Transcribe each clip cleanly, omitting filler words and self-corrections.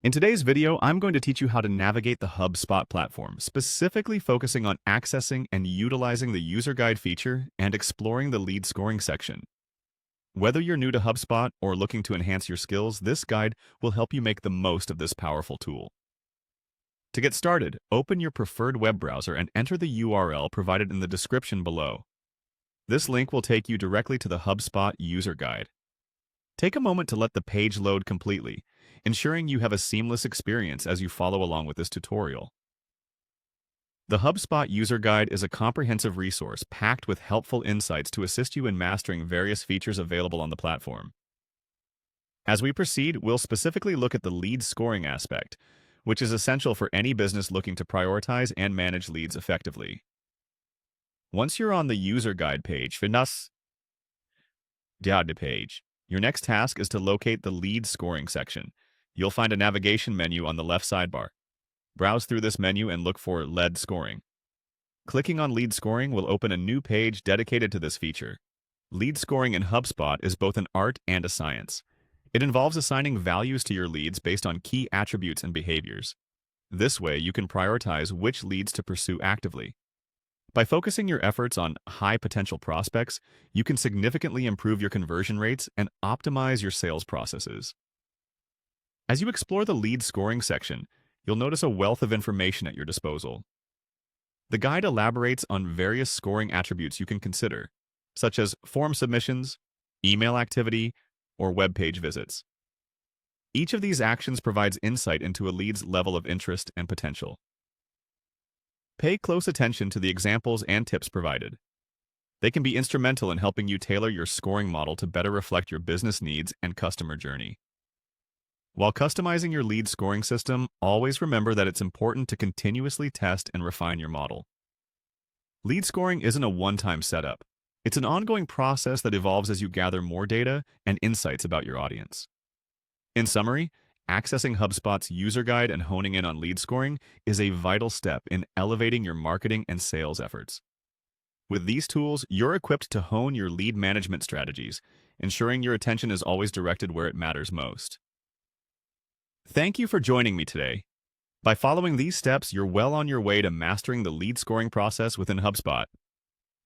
In today's video, I'm going to teach you how to navigate the HubSpot platform, specifically focusing on accessing and utilizing the user guide feature and exploring the lead scoring section. Whether you're new to HubSpot or looking to enhance your skills, this guide will help you make the most of this powerful tool. To get started, open your preferred web browser and enter the URL provided in the description below. This link will take you directly to the HubSpot user guide. Take a moment to let the page load completely, ensuring you have a seamless experience as you follow along with this tutorial. The HubSpot User Guide is a comprehensive resource packed with helpful insights to assist you in mastering various features available on the platform. As we proceed, we'll specifically look at the lead scoring aspect, which is essential for any business looking to prioritize and manage leads effectively. Once you're on the User Guide page, your next task is to locate the lead scoring section. You'll find a navigation menu on the left sidebar. Browse through this menu and look for lead scoring. Clicking on lead scoring will open a new page dedicated to this feature. Lead scoring in HubSpot is both an art and a science. It involves assigning values to your leads based on key attributes and behaviors. This way, you can prioritize which leads to pursue actively. By focusing your efforts on high-potential prospects, you can significantly improve your conversion rates and optimize your sales processes. As you explore the lead scoring section, you'll notice a wealth of information at your disposal. The guide elaborates on various scoring attributes you can consider, such as form submissions, email activity, or web page visits. Each of these actions provides insight into a lead's level of interest and potential. Pay close attention to the examples and tips provided. They can be instrumental in helping you tailor your scoring model to better reflect your business needs and customer journey. While customizing your lead scoring system, always remember that it's important to continuously test and refine your model. Lead scoring isn't a one-time setup. It's an ongoing process that evolves as you gather more data and insights about your audience. In summary, accessing HubSpot's user guide and honing in on lead scoring is a vital step in elevating your marketing and sales efforts. With these tools, you're equipped to hone your lead management strategies, ensuring your attention is always directed where it matters most. Thank you for joining me today. By following these steps, you're well on your way to mastering the lead scoring process within HubSpot.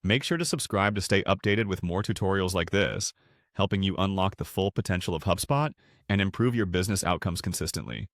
Make sure to subscribe to stay updated with more tutorials like this, helping you unlock the full potential of HubSpot and improve your business outcomes consistently.